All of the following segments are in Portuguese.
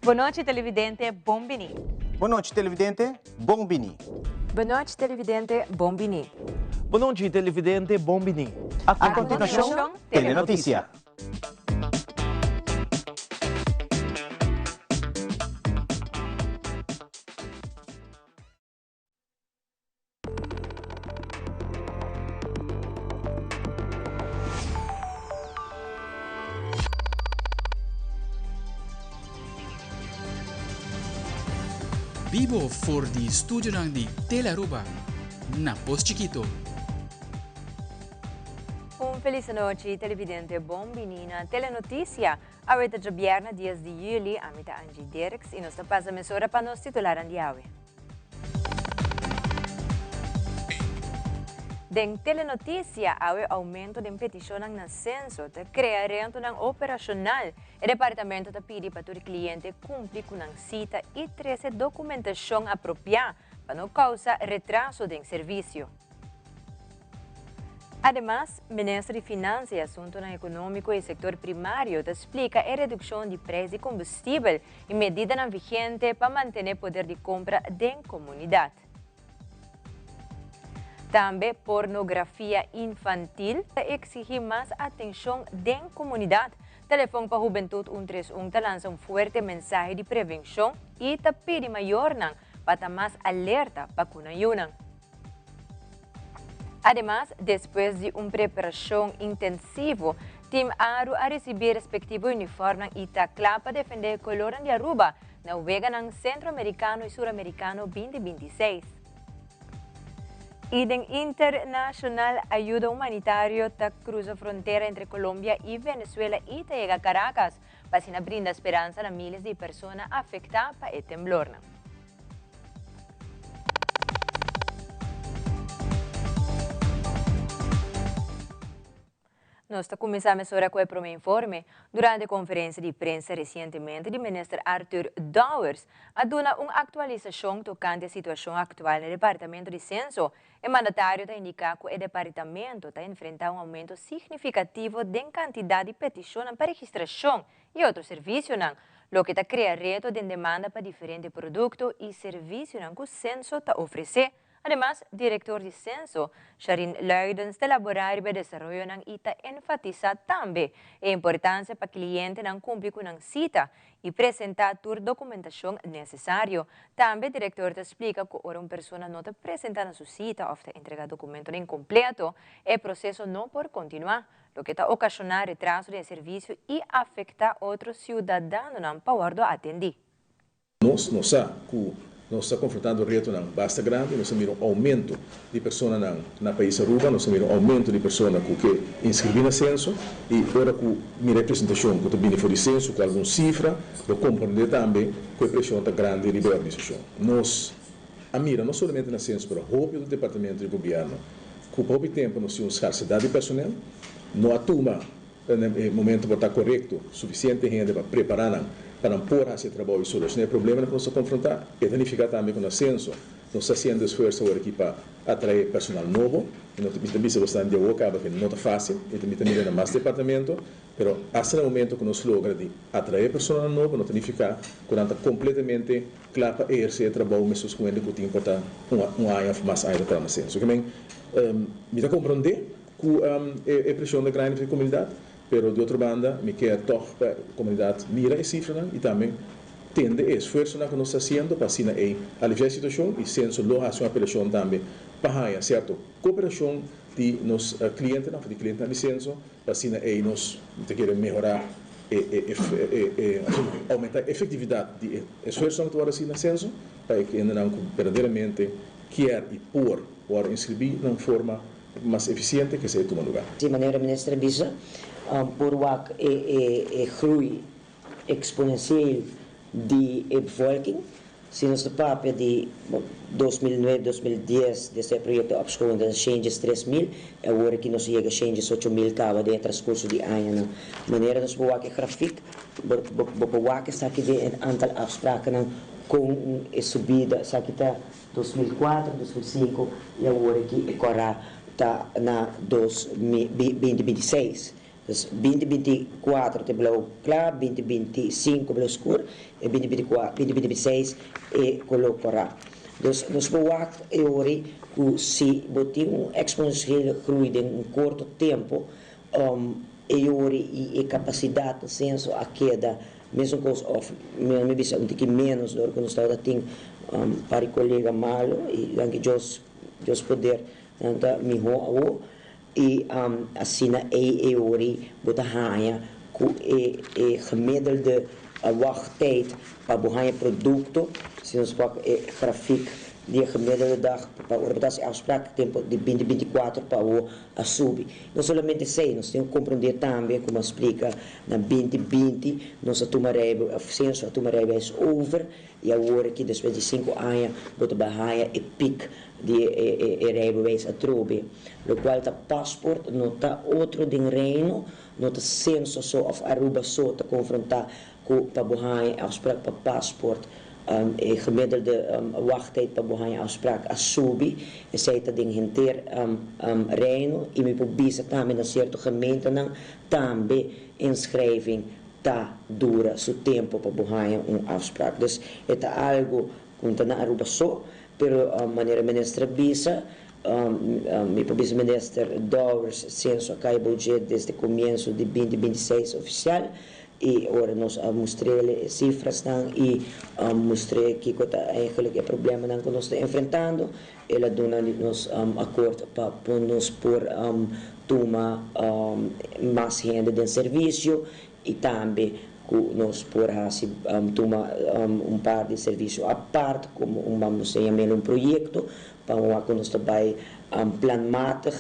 Boa noite, televidente Bombini. Boa noite, televidente Bombini. Boa noite, televidente Bombini. Boa noite, televidente Bombini. A continuação, Telenotícia. Vivo for di studio di Telaruba, na Pos Chiquito. Feliz noite, televidente Bombini na Telenotícia. Awita de Bierna, dias de Juli, amita Angie Dereks, e nos passa mesura para nos titular ang diawe. Den Telenotícia, awe aumento de petisyon ng nasenso te crearento ng operasyonal. O departamento te pidi para o cliente cumprir com ang cita e 13 documentação apropriada para não causar retraso de serviço. Además, o Ministro de Finanças e Assuntos Econômicos e Sector Primário te explica a redução de preço de combustível e medida não vigente para manter o poder de compra da comunidade. Também pornografia infantil exige mais atenção da comunidade. Telefone para a Juventude 131 lança forte mensagem de prevenção e te pede maior para mais alerta para kunayunan. Además, depois de uma preparação intensiva, Team Aru a receber respectivo uniforme e tacla para defender o color de Aruba na Vega Centro-Americano e Sul-Americano 2026. E den internacional ajuda humanitária ta cruza a fronteira entre Colômbia e Venezuela e ta llega a Caracas, para brinda esperança a milhares de pessoas afetadas por o temblor. Nós começamos agora com o primeiro informe. Durante a conferência de imprensa recentemente, o ministro Arthur Dowers aduna uma atualização tocante à situação atual no Departamento de Censo. O mandatário está indicando que o departamento está enfrentando um aumento significativo da quantidade de petições para registração e outros serviços, o que está criando reto de demanda para diferentes produtos e serviços que o censo está oferecendo. Además, o diretor de censo, Sharin Luidens, de elaborar e desenvolver e está enfatiza também a importância para o cliente não cumprir com a cita e apresentar toda a documentação necessária. Também o diretor explica que uma pessoa não está apresentando sua cita ou está entregando documento incompleto, o processo não pode continuar, o que está ocasionando retraso de serviço e afeta outros cidadãos para atender. Nós estamos confrontando o reto bastante grande, nós temos um aumento de pessoas na país Aruba, nós temos um aumento de pessoas que inscrevem no censo e agora com minha representação que também foi de censo, com alguma cifra, eu compreendo também que a pressão está grande de organização. Nós, a mira, não somente no censo, mas o do departamento de governo, com pouco tempo nós temos escassidade de personal, não atuma no momento para estar correto, suficiente gente para preparar para pôr esse trabalho e solucionar o problema que nós estamos confrontar e danificar também com o censo. Nós estamos fazendo esforço agora aqui para atrair personal novo, e nós também estamos bastante de acaba que não é fácil, e também temos mais departamento, mas até o momento que nós logramos atrair personal novo, nós danificar quando está completamente claro para exercer o trabalho, mas os clientes que têm importar área mais área para o censo. Também, me está compreender que a pressão da grande comunidade, pero de outra banda, me quer toch para a comunidade mira e cifra e também tende o esforço que nós estamos fazendo para assim aliviar a situação e censo loja uma apelação também para certo cooperação de nos clientes de clientes de censo para assim nós queremos melhorar e aumentar a efetividade de esforço que nós assim na censo para que ainda não verdadeiramente quer e por inscrever de uma forma mais eficiente que seja tomar lugar. De maneira ministra Bisa, por wak groei exponentieel de bevolking. Sinds de papel de 2009-2010, desse projeto abscondo das changes 3.000, agora que nós chega changes 8.000 cada de transcurso de ano. Maneira nós boak gráfico, boak está aqui de antal afspraken com a subida, está aqui tá 2004, 2005 e agora que agora está na 2026. Dus 2024 te blauw klaar, 2025 blauw escuro e 2026 e color para. Dus nós verwachten que se botar exponenciële groei in een korte tempo, e capacidade de senso a queda, mesmo com of me bisa um pouquinho menos do que nós estamos tem para colega malo e que Deus poder anda melhor e assim ori bota hanha ku gemiddelde wachttijd para bohanha produto se nós pak grafiek die gemiddelde dag para organização afspraak tempo de 2024 para o a subir. Não somente sei, nós temos que compreender também, como explica na 2020, nossa tumareba, a censo a tumareba é over e agora que depois de 5 anos bota barraia e pic de reibewijs a trobe, lo qual tá passport não tá outro de reino, não tá censo só of Aruba só tá confrontar com para barraia afspraak para passport. Gemiddelde wachttijd para bohanha afspraak a subir e sei dat ding hinter reino e me publica também na certo gemeente não também inschrijving tá dura su tempo para bohanha afspraak dus é algo conta na Aruba só pero maneira ministra bisa me publica minister Dowers censo a cai budget desde começo de 2026 oficial e agora nós mostrei cifras e mostrei que eigenlijk é problema que nós estamos enfrentando ela dona nos acordo para nos por tomar mais renda de serviço e também nós por tomar par de serviço à parte como vamos chamar projeto para que nós também planmatig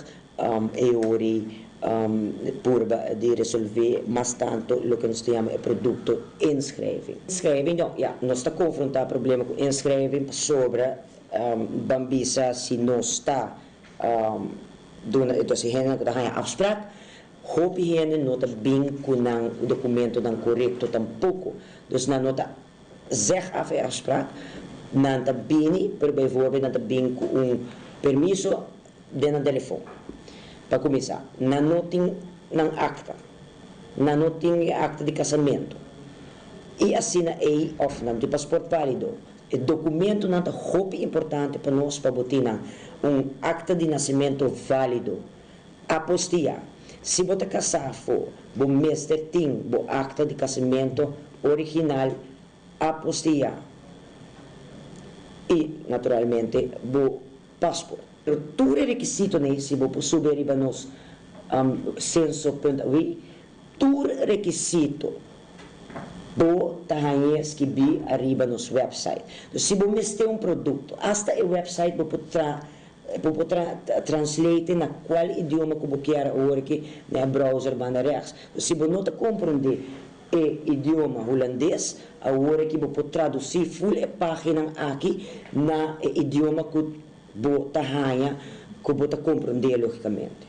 de resolver mais tanto o que nós chamamos de produto inschrijving. Inschrijving, nós estamos confrontando problema com inschrijving sobre bambisa se não está se hen que a afspraak hoop hen nota bem com o documento dan correto tampouco. Dus na nota zeg af a afspraak nanta bem, por bijvoorbeeld nanta bem com permiso de na telefone. Para começar, não tem acta de casamento e assina of não de passaporte válido. O documento não é muito importante para nós para botar acta de nascimento válido. Apostia, se você casar for, o mestre tem o acta de casamento original, apostia e naturalmente o passaporte. Pero todo requisito se você subir arriba nos censo.ui, todo requisito bo tahanha escrever arriba nos website. Então, se você tem produto, hasta o website você translate na qual idioma que você quer agora que na browser banda rechts. Se você não compreende o idioma holandês, agora que você traduzir full a página aqui na idioma que bota hanha que bota compreender logicamente.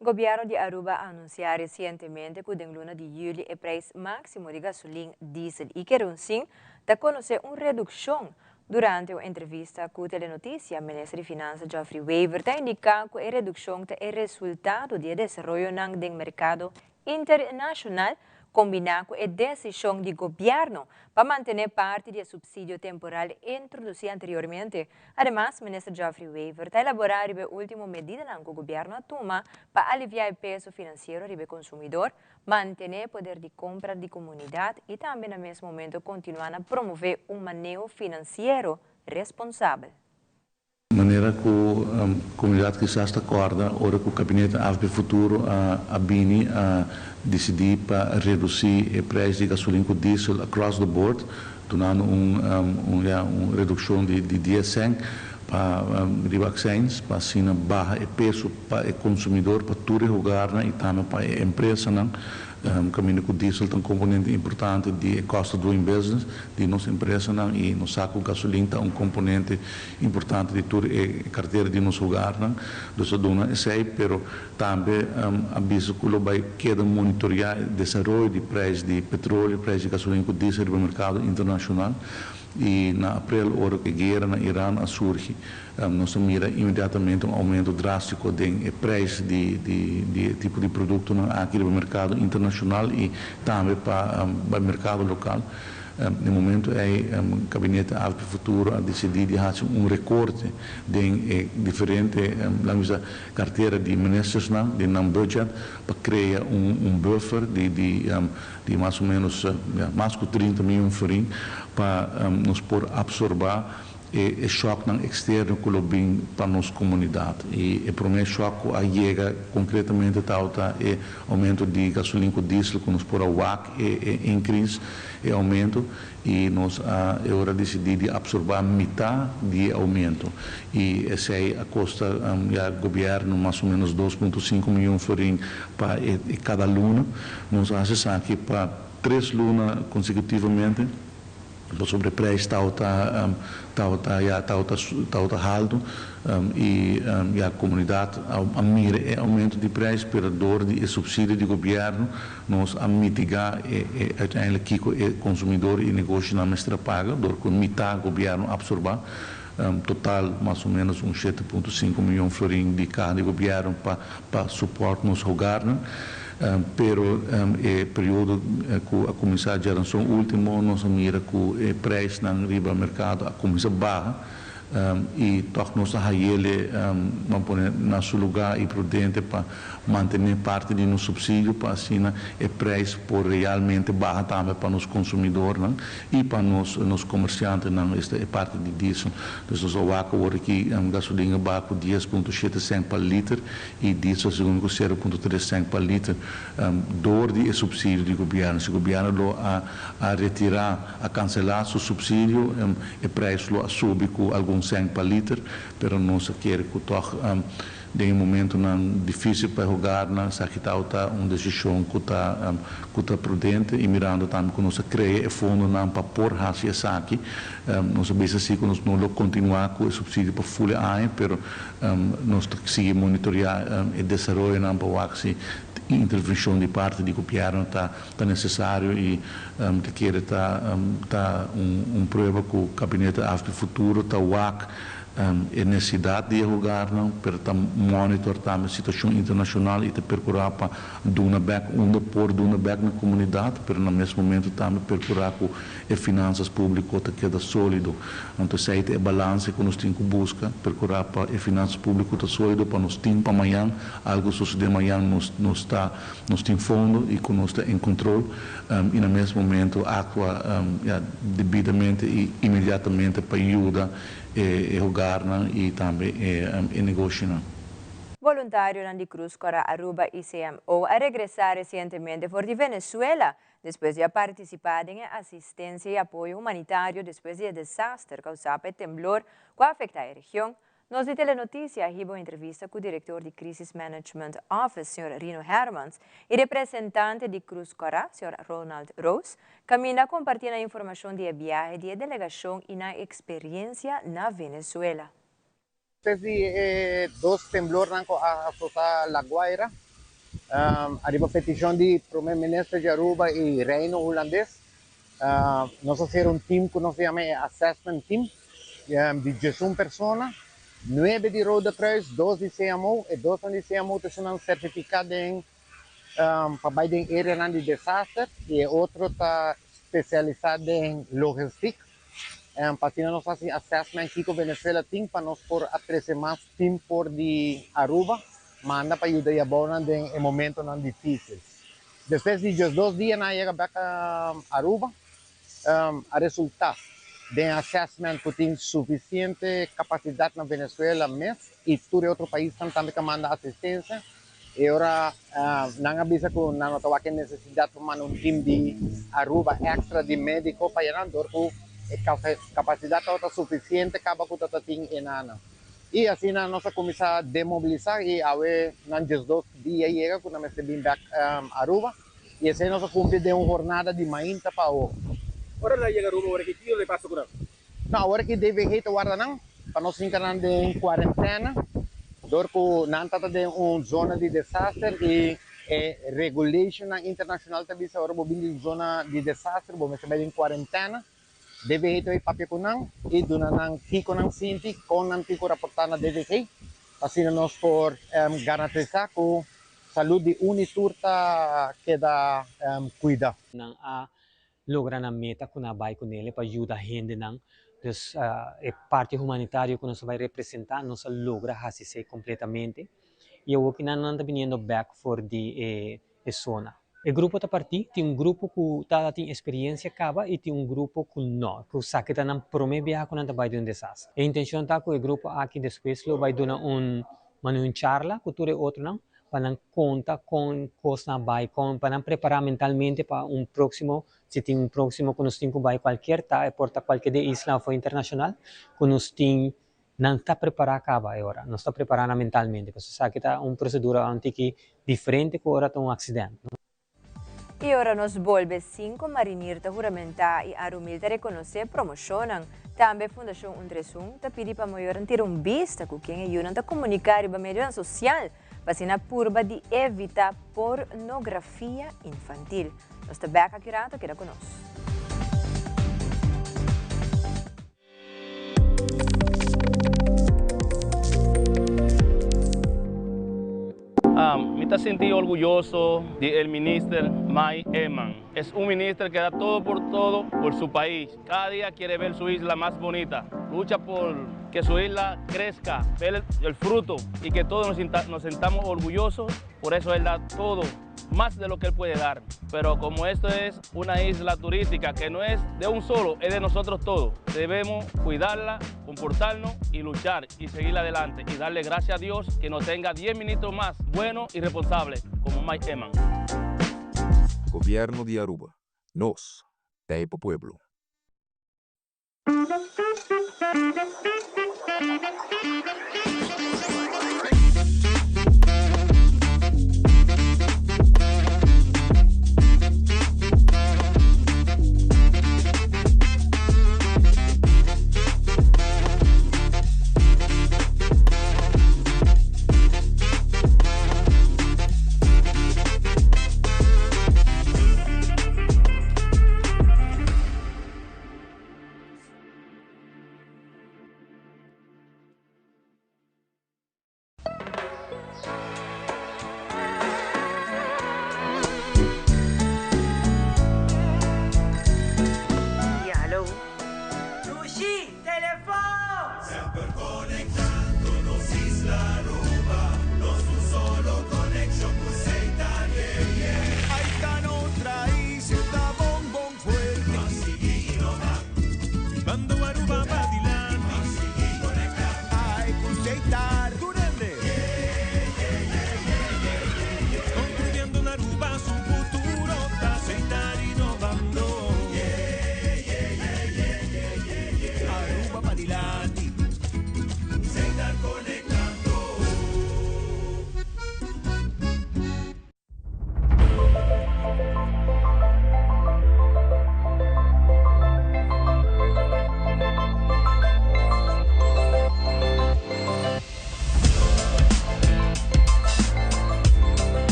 O governo de Aruba anunciou recentemente que em luna de julho o preço máximo de gasolina, diesel e querosene está conhecendo uma redução. Durante uma entrevista com a Telenotícia, o ministro de Finanças Geoffrey Wever está indicando que a redução é resultado do desenvolvimento do mercado internacional combinado com a decisão do governo para manter parte do subsídio temporal introduzido anteriormente. Además, o ministro Geoffrey Wever está elaborando a última medida que o governo toma para aliviar o peso financeiro do consumidor, manter o poder de compra da comunidade e também, no mesmo momento, continuar a promover manejo financeiro responsável. De maneira que a comunidade que já está acorda, ora que o gabinete AFB Futuro a BINI decidir para reduzir o preço de gasolina e diesel across the board, tornando uma redução de 10% para vaccins, para assim barra o peso para o consumidor, para todo o lugar e também para a empresa. Caminho com o diesel é um componente importante de cost of doing business de nossa empresa e no saco gasolina é um componente importante de toda a carteira de nosso lugar. Então, dona sei, pero também aviso que o vai queda monitorar o desenvolvimento de preço de petróleo, preço de gasolina com diesel no mercado internacional. e na abril, hora que a guerra na Irã surge, nós mira imediatamente aumento drástico do preço de tipo de produto aqui no mercado internacional e também para o mercado local. No momento, o Gabinete Agricultura a decidido de fazer recorte de diferente carteira de ministros de budget para criar buffer de mais ou menos mais de 30 milhões de forint para nos por absorver e choque externo que bem para nossa comunidade. E o primeiro choque chega concretamente é aumento de gasolina com diesel que nos por a WAC em crise e aumento e nós agora decidimos absorver metade de aumento e essa é a custa do governo mais ou menos 2,5 milhões de forint para cada luna. Nós fazemos aqui para 3 lunas consecutivamente. O sobrepreço está alto e a comunidade mira aumento de preço pela dor de subsídio do governo nós a mitigar uiteindelijk o consumidor e negócio na mestra paga dor com metade do governo absorver total mais ou menos 7,5 milhões de forint de cada governo para suporte nos governos. Pero o período que a começar a geração último nós mira que o preço no riba mercado a começar barra e toque nós a ele na seu lugar e prudente para manter parte de nosso subsídio para assim o preço por realmente barra também para os consumidores e para nos comerciantes esta é parte de disso. Então nós vamos aqui gasolina barra 10,7 cents per litro e diesel segundo 0,3 cents per litro dor de subsídio do governo. Se o governo a retirar a cancelar seu subsídio o preço lo sobe com alguns cents per litro, pero nós quer que toque de momento difícil para jogar, que está uma decisão que está prudente e mirando também que nós cria fundo para pôr hacia aqui, nós sabemos assim que nós não continuar com o subsídio para full ano, pero nós conseguimos monitorar o desenvolvimento para que intervenção de parte do governo está necessário e quer está prova que o Gabinete Agricultura está WAC a necessidade de jogar para monitor a situação internacional e procurar para pôr na comunidade, mas no mesmo momento também procurar que as finanças públicas queda sólido. Então, essa é a balança que nós temos que buscar, procurar para as finanças públicas estar sólido para nós ter para amanhã, algo suceder amanhã, nós temos fundo e que nós está em controle e no mesmo momento atuar devidamente e imediatamente para ajudar jogar e também negociar. Voluntário de Cruz Cora Aruba ICMO a regressar recentemente por de Venezuela depois de participar em assistência e apoio humanitário depois do desastre causado pelo temblor que afeta a região. Nós de Telenotícia houve entrevista com o diretor de Crisis Management Office, Sr. Rino Hermans, e representante de Cruz Cora, Sr. Ronald Rose, caminha compartilhando a informação de viagem de delegação e na experiência na Venezuela. Desde dos temblores a afetar La Guaira, arriba petição de primeiro-ministro de Aruba e reino holandês, nós fizemos time que nós chamamos Assessment Team, de 11 pessoas, 9 de Rode Kruis, 2 de CMO, e 2 de CMO têm certificado para a área de desastre, e outro está especializado em logística. Para nós fazer assessment aqui com a Venezuela, tem para nós por apreciar mais tempo de Aruba, manda para ajudar a boa em momentos difíceis. Depois de 2 dias, nós chegamos a Aruba, a resultado de assessment que tem suficiente capacidade na Venezuela mesmo e todo outro país também que manda assistência. E agora não avisa que não tem necessidade de mandar time de Aruba extra de médico para ir capacidade está suficiente acaba que está tem enana. E assim nós começar a demobilizar e aí nos 2 dias chega quando nós vim back Aruba e assim nós cumprir de uma jornada de manhã para o. Ora lá chega Aruba, ora que tio le passa por aí. Não, agora que deve ir guarda não, para nós ficar em quarentena, dor que não está de uma zona de desastre e regulation internacional também agora vou vir de zona de desastre, vou me chamar em quarentena. DVG ito papikunang, iduna ng tiko ng sinti, kon ng tiko raportan na DVG, kasi nos por garantizar ko salud di uniturta queda cuida. Nang logra na meta ko na bay ko nele para ajuda gente nang dus parte humanitário que nós vai representar nós logra hasise completamente e eu que não anda vindo back for the zona. O grupo tá parti tem grupo que tá tem experiência acaba e tem grupo que não que sabe que tá não promete viajar com nada vai de desastre. A intenção tá que o grupo aqui depois lo vai dar uma charla cultura outro não para conta com coisa na vai com para preparar mentalmente para próximo se tem próximo que nós tem que vai qualquer tá porta qualquer de isla ou internacional que nós tem não está preparado agora, não está preparado mentalmente, porque sabe que está procedura antiga diferente que agora tem acidente. E ora nos volve 5 marinirta juramenta e arumilta reconocer promocionam. Também Fundação Undresum ta pedi para maior ter vista com quem ayudan a comunicar e para meio social, para na purba de evitar pornografia infantil. Nós está back aqui rato, queda conosco. Me sentí orgulloso del ministro Mike Eman. Es un ministro que da todo por su país. Cada día quiere ver su isla más bonita. Lucha por que su isla crezca, ver el fruto y que todos nos sentamos orgullosos. Por eso él da todo, más de lo que él puede dar. Pero como esto es una isla turística que no es de un solo, es de nosotros todos. Debemos cuidarla, comportarnos y luchar y seguir adelante y darle gracias a Dios que nos tenga 10 ministros más buenos y responsables como Mike Eman. Gobierno de Aruba. Nos, Taipo Pueblo.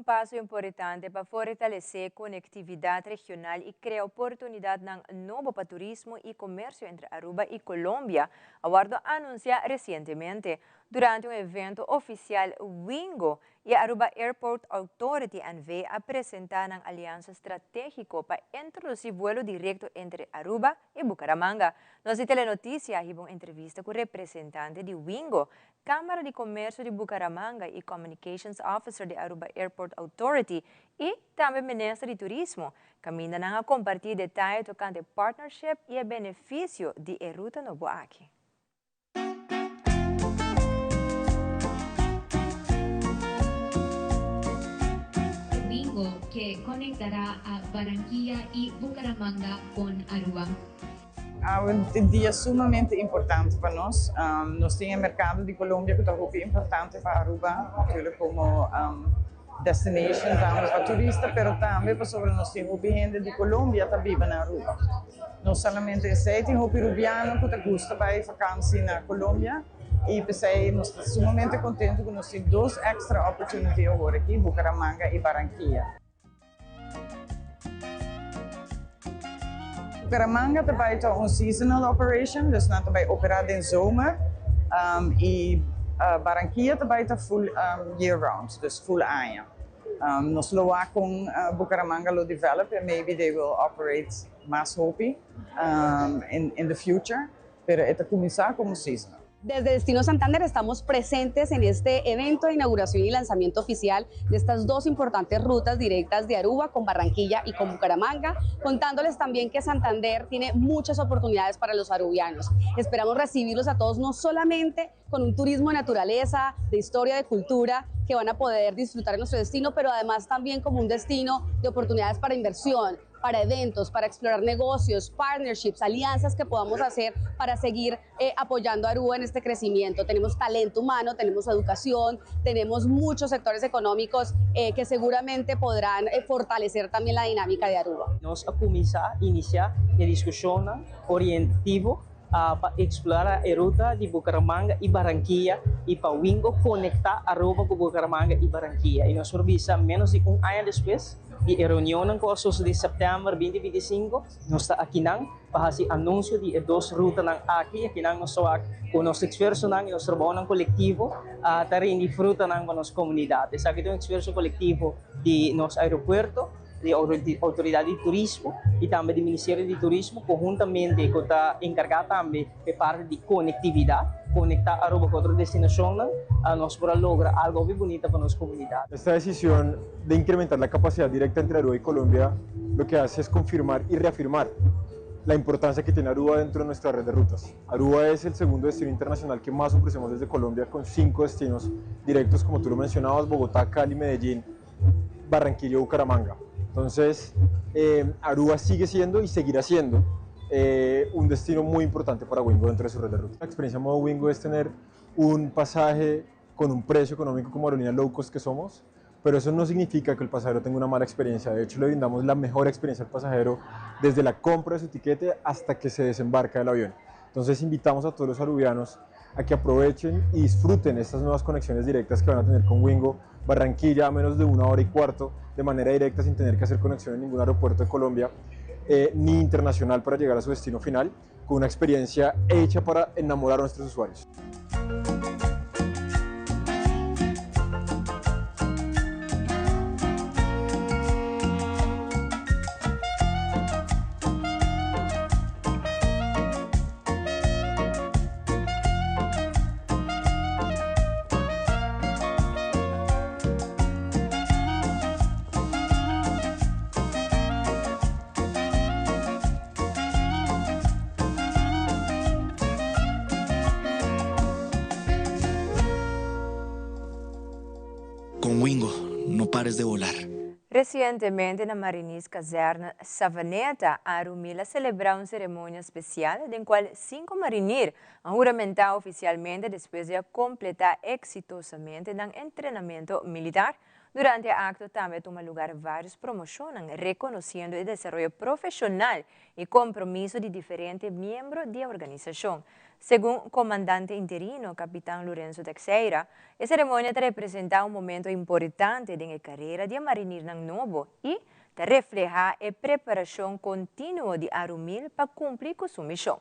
Passo importante para fortalecer a conectividade regional e criar oportunidade ng novo para turismo e comércio entre Aruba e Colômbia, aguardo anunciar recentemente durante um evento oficial Wingo e a Aruba Airport Authority ANV apresentar uma aliança estratégica para introduzir vuelo direto entre Aruba e Bucaramanga. Nossa telenotícia teve uma entrevista com o representante de Wingo, Câmara de Comércio de Bucaramanga e Communications Officer de Aruba Airport Authority e também Ministro de Turismo. Caminha a compartilhar detalhes tocante partnership e o benefício de Ruta Novo aqui. Wingo, que conectará a Barranquilla y Bucaramanga con Aruba. Um dia sumamente importante para nós. Nós temos o mercado de Colômbia que é muito importante para Aruba, natuurlijk como destination também para turista, pero também para sobre nós temos gente de Colômbia também na Aruba. Não somente esse tem o peruviano que gosta de vakantie na Colômbia e pensei nós estamos sumamente contentes que nós temos duas extra opportunities agora aqui, Bucaramanga e Barranquilla. Bucaramanga também é uma seasonal operation, dus nós também operamos em zomer e Barranquilla também está full year round, dus full ano. Nós loa com Bucaramanga lo develop and maybe they will operate mais hopi in the future, pero está começar como seasonal. Desde Destino Santander estamos presentes en este evento de inauguración y lanzamiento oficial de estas dos importantes rutas directas de Aruba con Barranquilla y con Bucaramanga, contándoles también que Santander tiene muchas oportunidades para los arubianos. Esperamos recibirlos a todos no solamente con un turismo de naturaleza, de historia, de cultura, que van a poder disfrutar en nuestro destino, pero además también como un destino de oportunidades para inversión, para eventos, para explorar negocios, partnerships, alianzas que podamos hacer para seguir apoyando a Aruba en este crecimiento. Tenemos talento humano, tenemos educación, tenemos muchos sectores económicos que seguramente podrán fortalecer también la dinámica de Aruba. Nós iniciar a discussão orientativa para explorar a ruta de Bucaramanga e Barranquilla e para Wingo conectar Aruba com Bucaramanga e Barranquilla. E nós visa menos de ano depois de reunião com os de setembro 2025, nós está aqui para fazer anúncio de duas rutas aqui nós só com nosso esforço e nosso trabalho coletivo para disfrutar com a nossa comunidade. Aqui tem um esforço coletivo de nosso aeroporto, de autoridade de turismo e também do Ministério de Turismo, conjuntamente que está encarregado também de parte de conectividade, conectar Aruba com outras destinações, nós podemos lograr algo bem bonito para nossa comunidade. Esta decisión de incrementar la capacidad directa entre Aruba y Colombia lo que hace es confirmar y reafirmar la importancia que tiene Aruba dentro de nuestra red de rutas. Aruba es el segundo destino internacional que más ofrecemos desde Colombia, con 5 destinos directos, como tú lo mencionabas: Bogotá, Cali, Medellín, Barranquilla y Bucaramanga. Entonces, Aruba sigue siendo y seguirá siendo un destino muy importante para Wingo dentro de su red de rutas. La experiencia modo Wingo es tener un pasaje con un precio económico como aerolínea low cost que somos, pero eso no significa que el pasajero tenga una mala experiencia. De hecho, le brindamos la mejor experiencia al pasajero desde la compra de su tiquete hasta que se desembarca del avión. Entonces, invitamos a todos los arubianos a que aprovechen y disfruten estas nuevas conexiones directas que van a tener con Wingo. Barranquilla a menos de 1 hora y cuarto de manera directa, sin tener que hacer conexión en ningún aeropuerto de Colombia ni internacional para llegar a su destino final, con una experiencia hecha para enamorar a nuestros usuarios. Con Wingo, no pares de volar. Recientemente, na Marinis Caserna Savaneta, Arumila celebrou uma cerimônia especial, em qual 5 marinheiros juramentaram oficialmente depois de completar exitosamente um treinamento militar. Durante o acto também toma lugar várias promoções, reconhecendo o desenvolvimento profissional e compromisso de diferentes membros da organização. Segundo o comandante interino, capitão Lourenço Teixeira, a cerimônia representa um momento importante na carreira de marinheiro novo e reflete a preparação contínua de Arumil para cumprir com sua missão.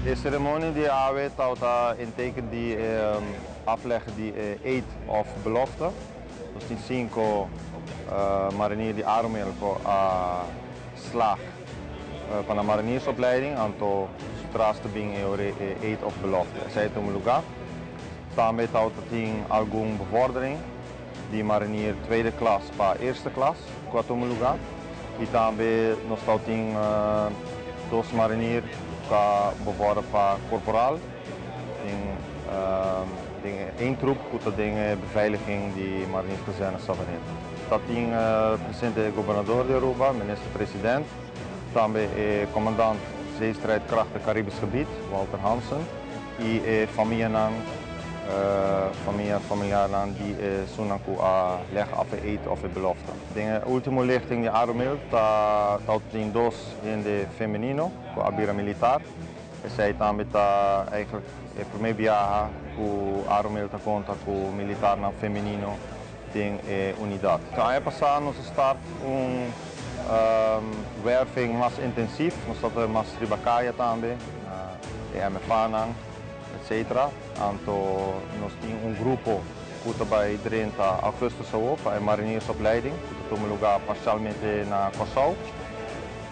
De ceremonie die AWE houdt in teken die afleggen die eed of belofte. Dus die 5 mariniers die Arumil slag van de mariniersopleiding, aantal traste bing eed of belofte. Zij doen lugar. Daarmee houdt het in algum bevordering die marinier tweede klas para eerste klas, qua lugar. E também nós houdt in dos marinier bevorderen para corporaal, één troep, de beveiliging die Marinis Caserna Savaneta. está presente o governador de Aruba, minister-president, também comandante zeestrijdkrachten Caribisch gebied, Walter Hansen, e família familiar die sunan ku a leg af eten of belofte. De última lichting de Aromil tá tem dois in de feminino, com a bira militar. E sei também tá eigenlijk primeiro viaja com Aromil tá conta com militar na feminino tem unidade. Então aí passar nos start werving mais intensief, nós estamos mais ribacaia também, MFA etc. Anto nós temos grupo que trabalha 30 augustus op, a mariniersopleiding, que toma lugar parcialmente na Kosovo.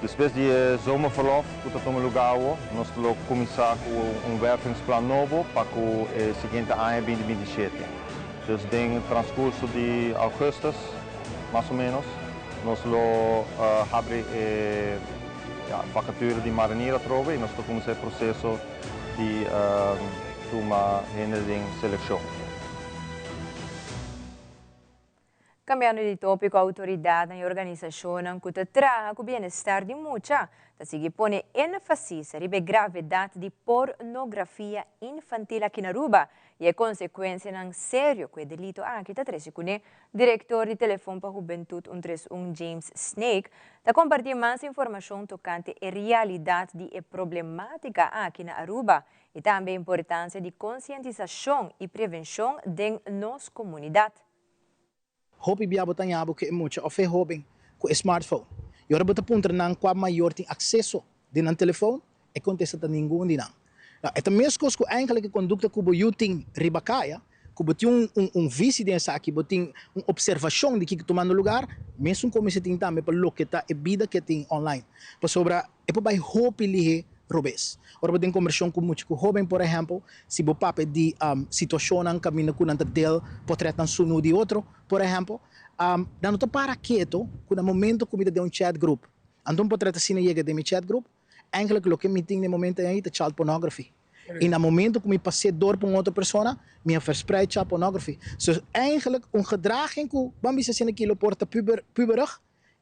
Depois de zomerverlof, que toma lugar, nós vamos começar com wervingsplan novo para o seguinte ano 2027. Dus no transcurso de augustus, mais ou menos, nós vamos abrir a vacatura de marinheiro e nós vamos começar o processo de uma seleção. Cambiando de tópico, a autoridade e organização que trabalham com o bem-estar de muitas, se põe ênfase na gravidade de pornografia infantil aqui na Aruba e a consequência não sério que o delito aqui está trazendo. Diretor de telefone para a juventude 131 James Snake está compartilhando mais informação tocante a realidade de problemática aqui na Aruba e também a importância de conscientização e prevenção de nossa comunidade. Hopi biabo tanhabo que mucha of hobing com smartphone. E ora bota punta nang qua maior tem acesso de nan telefone e contesta ta ninguém de nang. Eta mesmo coisa que eigenlijk conduta que o tem ribacaia, que botin vice dessa aqui, botin observação de que tomando lugar, mesmo como se tem também para loquetar a vida que tem online. Para sobra é para vai hopi lihe robes. Ora botin conversão com muito com jovem, por exemplo, se bo pape de situação nang caminho com nanta del portretan sunu de outro, por exemplo, dando to para quieto, com o momento que me dá chat group. Então portreta se não chega de mi chat group, eigenlijk o que me tem no momento aí é child pornography. E no momento que me passei door para outra pessoa, me verspreid child pornography. Dus eigenlijk gedraging que vamos dizer que lo porta puberig,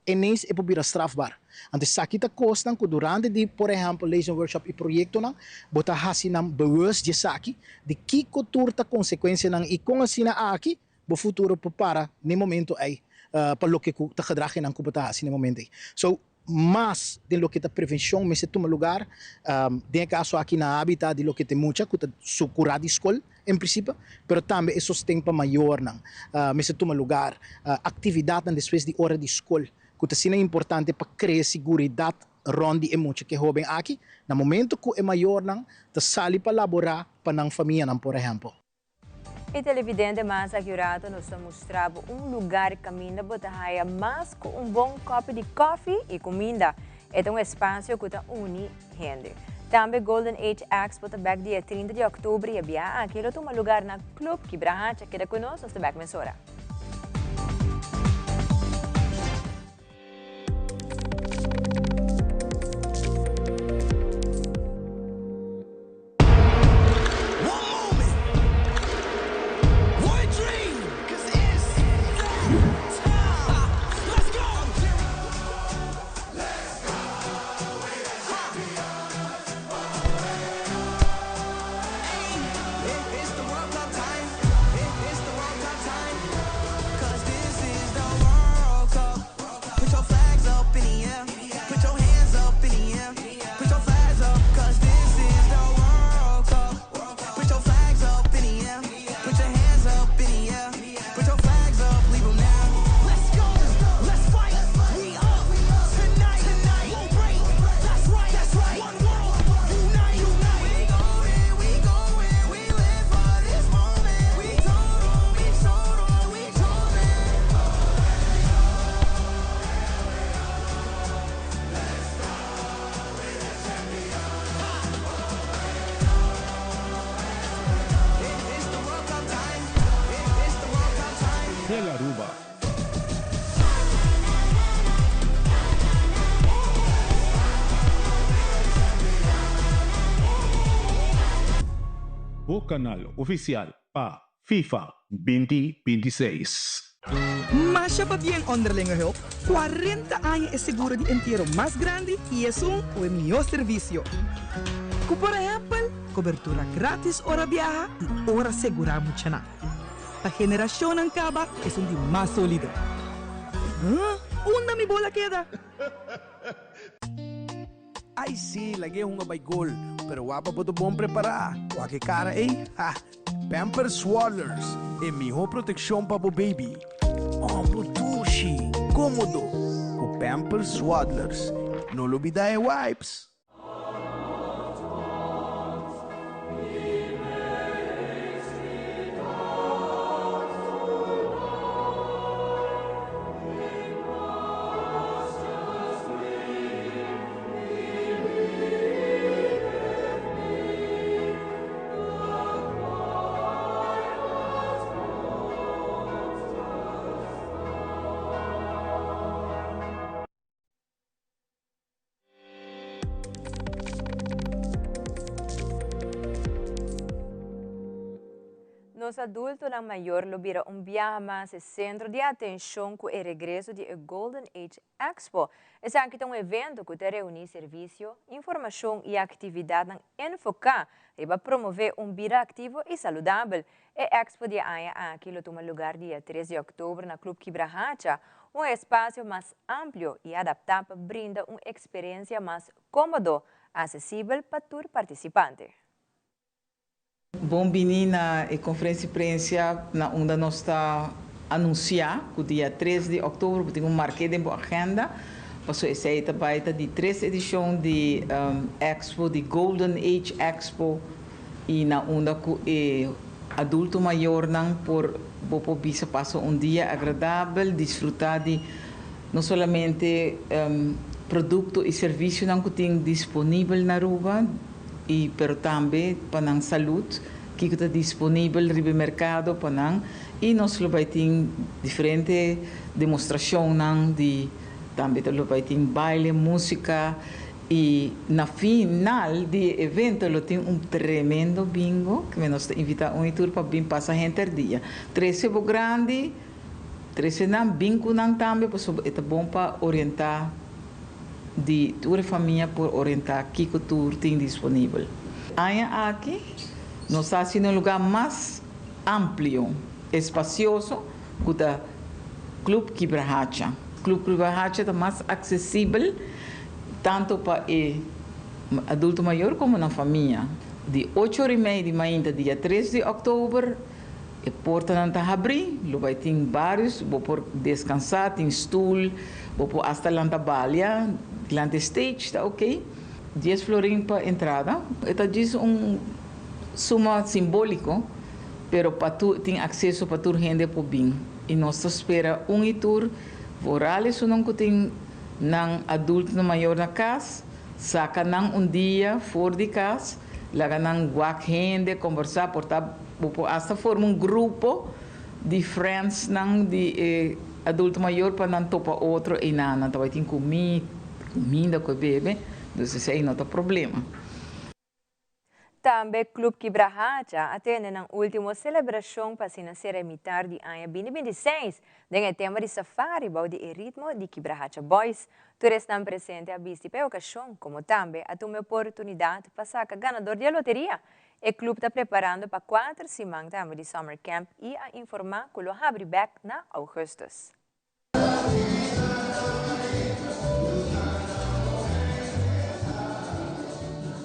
ineens é para strafbaar. Ante sakita kosten que durante die, por exemplo, lezen workshop e proyecto nang, bota hasi nam bewust de saki, de que turta consequência nang e com asina aqui, bo futuro para no momento aí, para lo que ta gedraging nang kubota hasi no momento aí. So mas de lo que ta prevenção me se toma lugar, de caso aqui na habitat de lo que tem muita que ta sucura de escola em princípio, pero também é sustento maior nang, me se toma lugar, atividade nang depois de hora de escola, que ta sina importante para criar segurança rondi e muito que jovem aqui, no momento que é maior nang, ta sali para laborar para nang família nang, por exemplo. E televidente mais accurado nos mostrava lugar caminho botahaya mais com bom copo de café e comida. É espaço que está uni gente. Também Golden Age Expo está back dia 30 de outubro e havia aquilo toma lugar na Club Kibrahacha que é conosco está back mesora. Aruba. O canal oficial para FIFA 2026. Masha pa bien onderlinge hulp. 40 años es seguro de entierro más grande y es un mejor servicio. Como por ejemplo, cobertura gratis hora viaja y hora segura mucha nada. La generación en Caba es un día más sólido. ¿Dónde mi bola queda? Ai sim, laguei uma by gol, pero guapa boto bom preparar. O que cara, hein? Pampers Swaddlers, é melhor proteção para o baby. Oh, botushi, cômodo. O Pampers Swaddlers, não olvida é wipes. Los adultos la mayor lobira un viaje más centro de atención con el regreso de Golden Age Expo. Es aquí un evento que te reúne servicio, información y actividad enfocada para promover un vida activo y saludable. El Expo de año aquí lo toma lugar día 3 de octubre en el Club Quibrahacha, un espacio más amplio y adaptado para brindar una experiencia más cómoda, accesible para todo participante. Bom vini na conferência de imprensa na onde nós está anunciar que o dia 13 de outubro tem marquei de agenda passou essa também de 3 edição de Expo de Golden Age Expo e na onde que adulto maior não por bisa passa dia agradável desfrutar de não somente produto e serviço não que tem disponível na rua e pero também para a saúde que está disponível no mercado para e nós vai ter diferentes demonstrações de também vai ter baile, música e na final do evento tem tremendo bingo que nós invita tour para vir passar gente dia 13 é grande 13 não bingo não também é bom para orientar de toda a família por orientar que cultura tem disponível. Aqui, nós estamos em um lugar mais amplo, espacioso, que o Club Quibrahacha. O Club Quibrahacha está mais acessível, tanto para o adulto maior como na família. De 8h30 da manhã, dia 3 de outubro, a porta não está abrindo, vai ter vários, vou por descansar, tem stool, vou por hasta lá balha, lá stage, está ok? 10 florins para entrada, это diz suma simbólico, pero para tu tem acesso para tu gente por bem. E nós espera tour, vorales não que tem não adulto maior na casa, saca não dia fora de casa, lá não guac gente conversar, portar hasta forma grupo de friends não de adulto maior para não topar outro e não vai ter comida que bebe, então isso aí não tem problema. Também o Club Quibrahacha atende na última celebração para se imitar de ano 2026, com o tema de safari bao de ritmo de Quibrahacha Boys. Todos estão presentes a vista para a ocasião, como também a uma oportunidade para sacar ganador de loteria. O clube está preparando para 4 semanas de Summer Camp e a informar que lo abre back na augustus.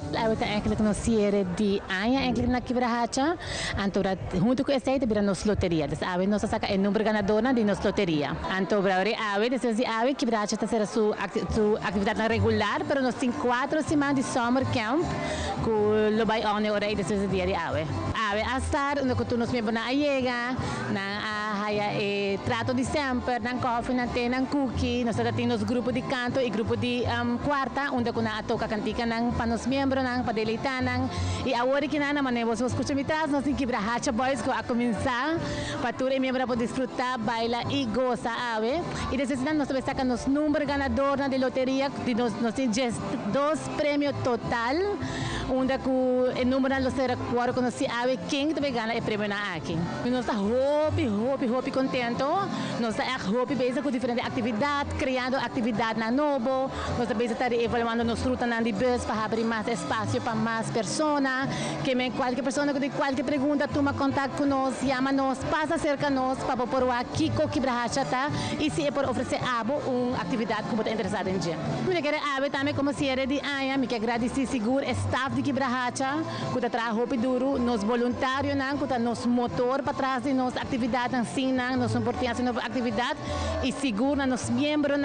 We hebben eigenlijk een serie die eigenlijk na Quibrahacha, então junto com esse aí nos loteria. Dus ave nós saca o número ganador de nos loteria. Então agora ave, depois de ave Quibrahacha está sendo sua atividade regular, pero nós temos 4 semanas de summer camp que lo vai on hora depois do dia de ave. Ave a estar no que tu nos membros na chega, na haya trato de sempre, na coffee, na té, na cookie, nós temos grupo de canto e grupo de quarta, onde que na toca cantica nang para nos membros nang para deleitar nang e agora que nana mané você escuta me traz nós em Quibrahacha Boys que a começar para todo e membro poder desfrutar, bailar e gozar ave e depois nós também saca nos número ganador na de loteria de nós temos 2 prêmios total onde que o número na loteria agora que nós ave quem também ganha o prêmio na aqui e nós está hope hopi contento. Nós estamos echt hopi bezig com diferente atividades, criando atividade na Nobo. Nós estamos bezig evaluando nos rutas na bus para abrir mais espaço para mais pessoas. Que qualquer pessoa que tem qualquer pergunta, toma contato conosco, chama-nos, passa cerca de nós para pôr aqui com Quebrahacha, tá? E se é por oferecer uma atividade que você é interessado em dia. Eu quero também como se era de Anha, me quero agradecer seguro staff de Quebrahacha, que está trabalhando duro, nos voluntários, que está nos motor para trás de nossa atividade, nos importância nova atividade e seguro nos membros,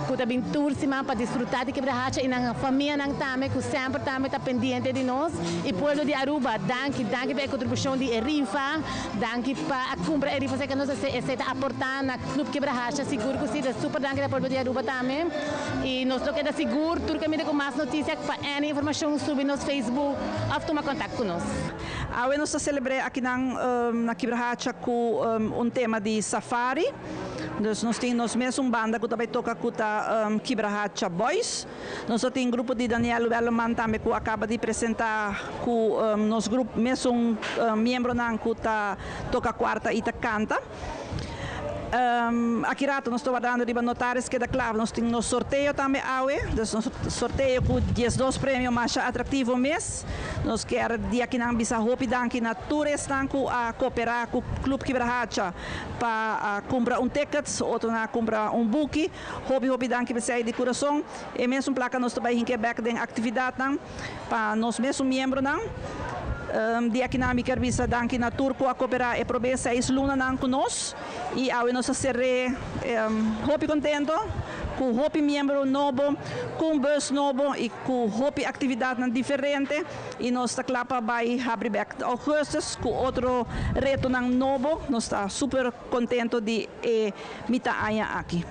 que está bem tursima para desfrutar de Quebrahacha e na família também, que sempre também está pendente de nós. E povo de Aruba, danke pela contribuição de Erifa, danke para a compra Erifa que nós aceita aportar na Clube Quebrahacha, seguro que sim, super danke ao povo de Aruba também. E nós queremos seguro, turcamente com mais notícias, para any informação sobre nosso Facebook, ou tomar contato conosco. Hoje nós celebramos aqui na Quebrahacha com tema de safari. Nós temos mesmo banda que também toca com a Quebrahacha Boys. Nós temos um grupo de Daniel Wellerman também que acaba de apresentar com nosso grupo, mesmo membro que toca quarta e canta. Aqui rato nós estamos dando de notários que da clave nós temos nosso sorteio também hoje, sorteio com 12 prêmios mais atrativos mês. Nós queremos dia que não bisa hopi danke na tourist danku a cooperar com o Clube Quebrahacha para comprar ticket, outro na comprar book. Hopi danke para de coração. E mesmo placa nós também em Quebec tem atividade para nós mesmo membros dia que nós queremos danke na Turco a cooperar e prover 6 lunas conosco e ao nós serre hopi contento com hopi membro novo, com bus novo e com hopi atividade diferente e nós está clapa vai abrir back augustus com outro reto novo, nós está super contento de mita aqui.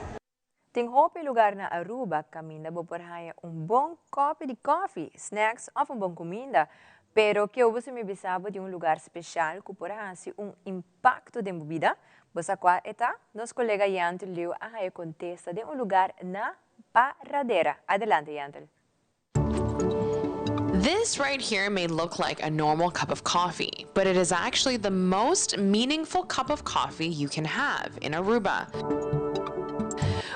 Tem hopi lugar na Aruba, caminda por bom copo de coffee, snacks ou bom comida. Pero que você me bisaba de lugar especial que por impacto de bebida, você qua eta, nosso colega Yantel leu a contesta de lugar na Paradera. Adelante, Yantel. This right here may look like a normal cup of coffee, but it is actually the most meaningful cup of coffee you can have in Aruba.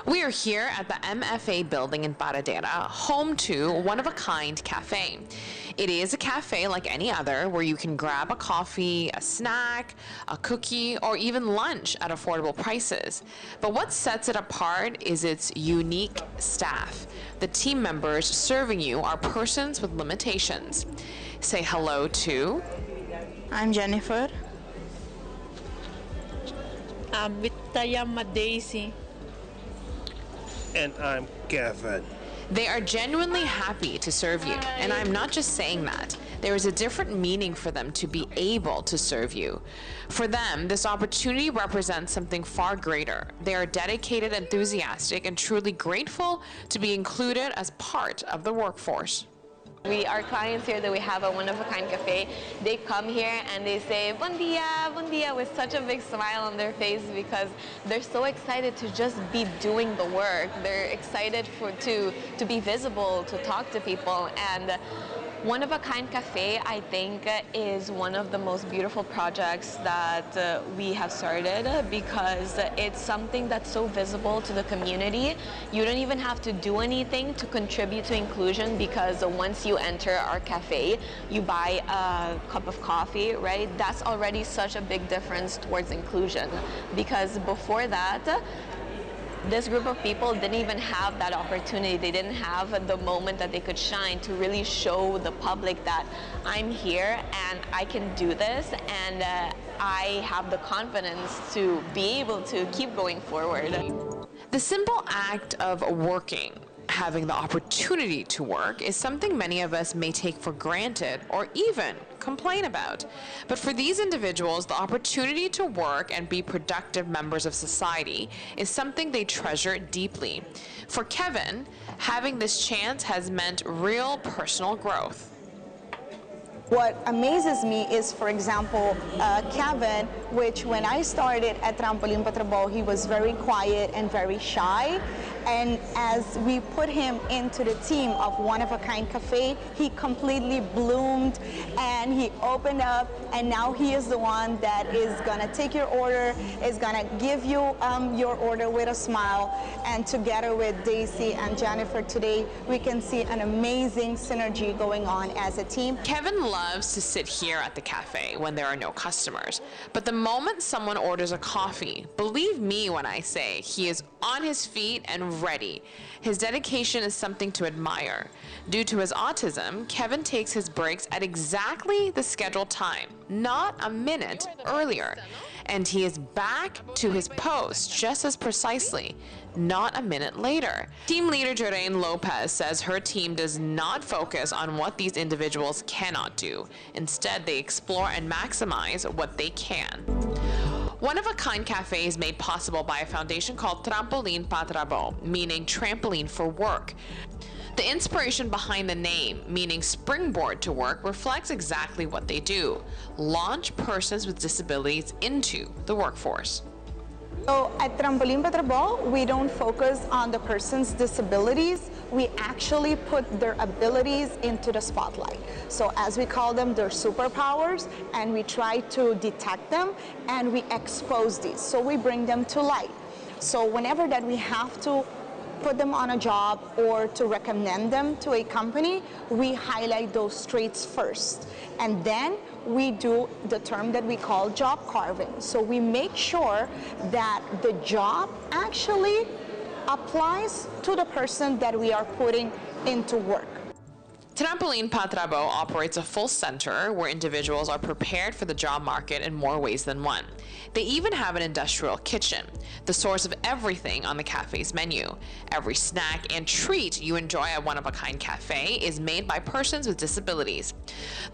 We are here at the MFA building in Paradera, home to one-of-a-kind cafe. It is a cafe like any other where you can grab a coffee, a snack, a cookie, or even lunch at affordable prices. But what sets it apart is its unique staff. The team members serving you are persons with limitations. Say hello to... I'm Jennifer. I'm Vitayama Daisy. And I'm Kevin. They are genuinely happy to serve you, and I'm not just saying that. There is a different meaning for them to be able to serve you. For them, this opportunity represents something far greater. They are dedicated, enthusiastic, and truly grateful to be included as part of the workforce. Our clients here that we have a one-of-a-kind cafe, they come here and they say, bon dia, with such a big smile on their face because they're so excited to just be doing the work. They're excited to be visible, to talk to people. And One-of-a-Kind Cafe, I think, is one of the most beautiful projects that we have started because it's something that's so visible to the community. You don't even have to do anything to contribute to inclusion because once you enter our cafe, you buy a cup of coffee, right? That's already such a big difference towards inclusion because before that, this group of people didn't even have that opportunity. They didn't have the moment that they could shine to really show the public that I'm here and I can do this and I have the confidence to be able to keep going forward. The simple act of working, having the opportunity to work, is something many of us may take for granted or even complain about. But for these individuals, the opportunity to work and be productive members of society is something they treasure deeply. For Kevin, having this chance has meant real personal growth. What amazes me is, for example, Kevin, which when I started at Trampolim Patrabo, he was very quiet and very shy. And as we put him into the team of One of a Kind Cafe, he completely bloomed and he opened up, and now he is the one that is gonna take your order, is gonna give you your order with a smile. And together with Daisy and Jennifer today, we can see an amazing synergy going on as a team. Kevin loves to sit here at the cafe when there are no customers. But the moment someone orders a coffee, believe me when I say he is on his feet and ready. His dedication is something to admire. Due to his autism, Kevin takes his breaks at exactly the scheduled time, not a minute earlier. And he is back to his post just as precisely, not a minute later. Team leader Jeraine Lopez says her team does not focus on what these individuals cannot do. Instead, they explore and maximize what they can. One of a Kind Cafe is made possible by a foundation called Trampoline pa Trabaho, meaning trampoline for work. The inspiration behind the name, meaning springboard to work, reflects exactly what they do: launch persons with disabilities into the workforce. So at Trampoline pa Trabaho, we don't focus on the person's disabilities. We actually put their abilities into the spotlight. So as we call them, their superpowers, and we try to detect them and we expose these. So we bring them to light. So whenever that we have to put them on a job or to recommend them to a company, we highlight those traits first. And then we do the term that we call job carving. So we make sure that the job actually applies to the person that we are putting into work. Trampoline pa Trabaho operates a full center where individuals are prepared for the job market in more ways than one. They even have an industrial kitchen, the source of everything on the cafe's menu. Every snack and treat you enjoy at One of a Kind Cafe is made by persons with disabilities.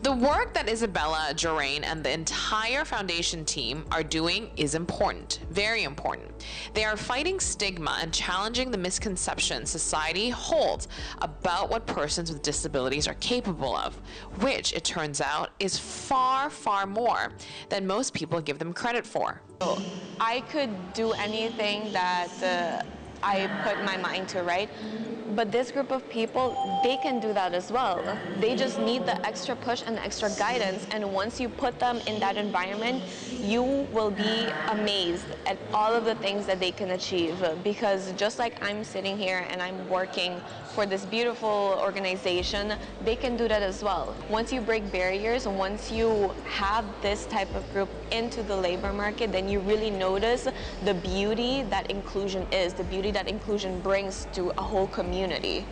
The work that Isabella, Jeraine, and the entire foundation team are doing is important, very important. They are fighting stigma and challenging the misconceptions society holds about what persons with disabilities are capable of, which, it turns out, is far, far more than most people give them credit for. I could do anything that I put my mind to, right? But this group of people, they can do that as well. They just need the extra push and the extra guidance. And once you put them in that environment, you will be amazed at all of the things that they can achieve. Because just like I'm sitting here and I'm working for this beautiful organization, they can do that as well. Once you break barriers, once you have this type of group into the labor market, then you really notice the beauty that inclusion is, the beauty that inclusion brings to a whole community.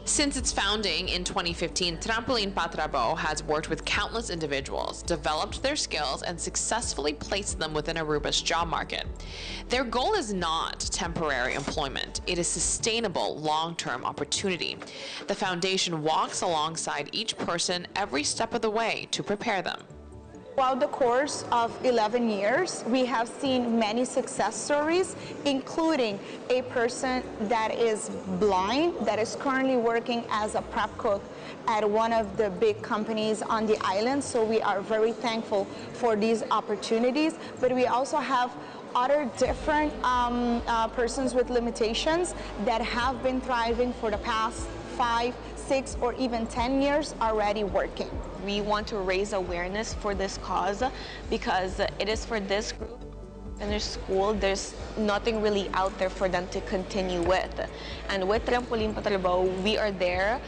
Since its founding in 2015, Trampoline pa Trabaho has worked with countless individuals, developed their skills, and successfully placed them within Aruba's job market. Their goal is not temporary employment. It is sustainable, long-term opportunity. The foundation walks alongside each person every step of the way to prepare them. Throughout the course of 11 years, we have seen many success stories, including a person that is blind, that is currently working as a prep cook at one of the big companies on the island. So we are very thankful for these opportunities. But we also have other different persons with limitations that have been thriving for the past 5, 6, or even 10 years already working. We want to raise awareness for this cause because it is for this group. Finish school, there's nothing really out there for them to continue with. And with Trampoline pa Trabaho, we are there.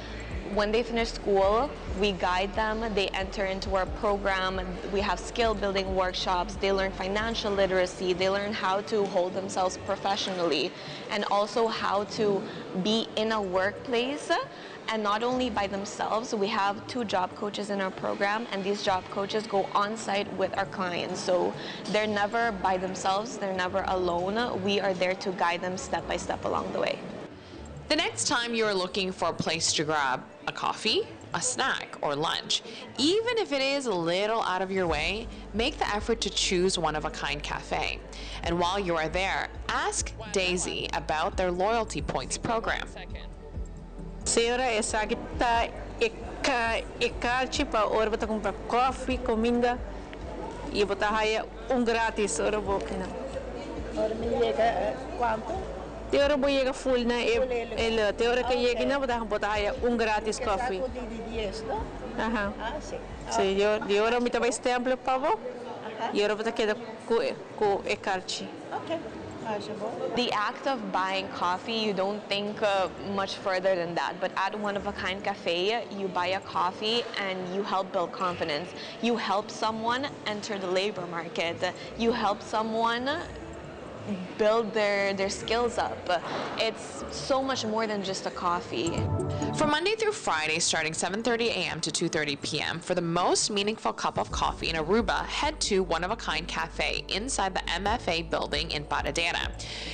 When they finish school, we guide them, they enter into our program, we have skill building workshops, they learn financial literacy, they learn how to hold themselves professionally, and also how to be in a workplace, and not only by themselves. We have 2 job coaches in our program, and these job coaches go on site with our clients. So they're never by themselves, they're never alone. We are there to guide them step by step along the way. The next time you are looking for a place to grab a coffee, a snack, or lunch, even if it is a little out of your way, make the effort to choose One of a Kind Cafe. And while you are there, ask Daisy about their loyalty points program. Senhora, essa aqui tá para ora botar comprar coffee, comida e botar aí grátis ora boca. Ora me llega quanto? De hora voy a llegar full na de hora que llegue na botar grátis coffee. Ajá. Sí, yo de hora me tava stempel pavo. E hora vou quedar com e carte. Okay. The act of buying coffee, you don't think much further than that. But at One of a Kind Cafe, you buy a coffee and you help build confidence. You help someone enter the labor market. You help someone build their skills up. It's so much more than just a coffee. From Monday through Friday, starting 7:30 a.m. to 2:30 p.m., for the most meaningful cup of coffee in Aruba, head to One of a Kind Cafe inside the MFA building in Paradera.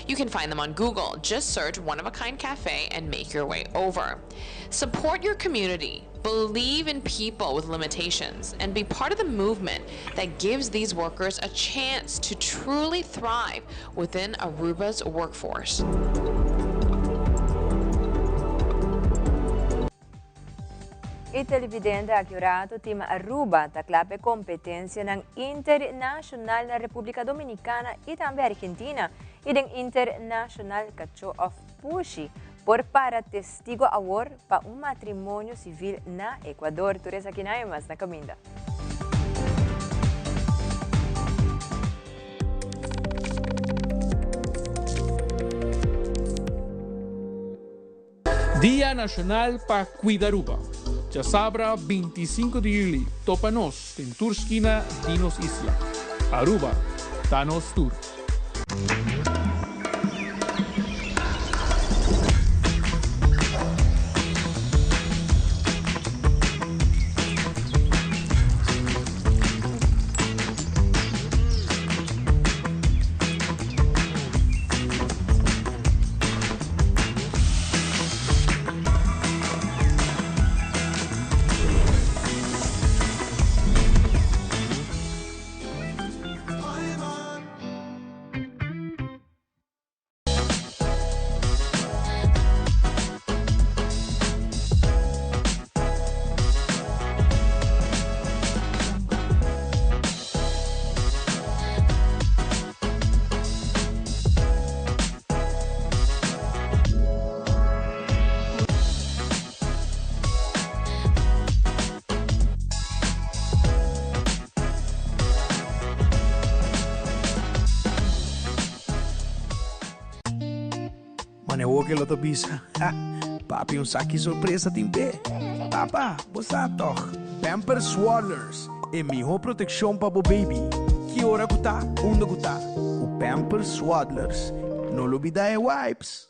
You can find them on Google. Just search One of a Kind Cafe and make your way over. Support your community. Believe in people with limitations and be part of the movement that gives these workers a chance to truly thrive within Aruba's workforce. Itelevidente accurato team Aruba taklape competência ng international na República Dominicana e também Argentina e ng international cacho of Pushi por para testigo award pa matrimônio civil na Ecuador. Teresa Kinaimas na Caminda. Dia Nacional para Cuidaruba. Já sabra 25 de julho, topa-nos em Turskina, Dinos Isla. Aruba, Danos Tour. Manehou que lota bisa. Papi, saque surpresa timpe. Papa, bosa toch. Pampers Swaddlers. É melhor proteção para o baby. Que hora que tá? Onde que tá? O Pampers Swaddlers. Não olvida é wipes.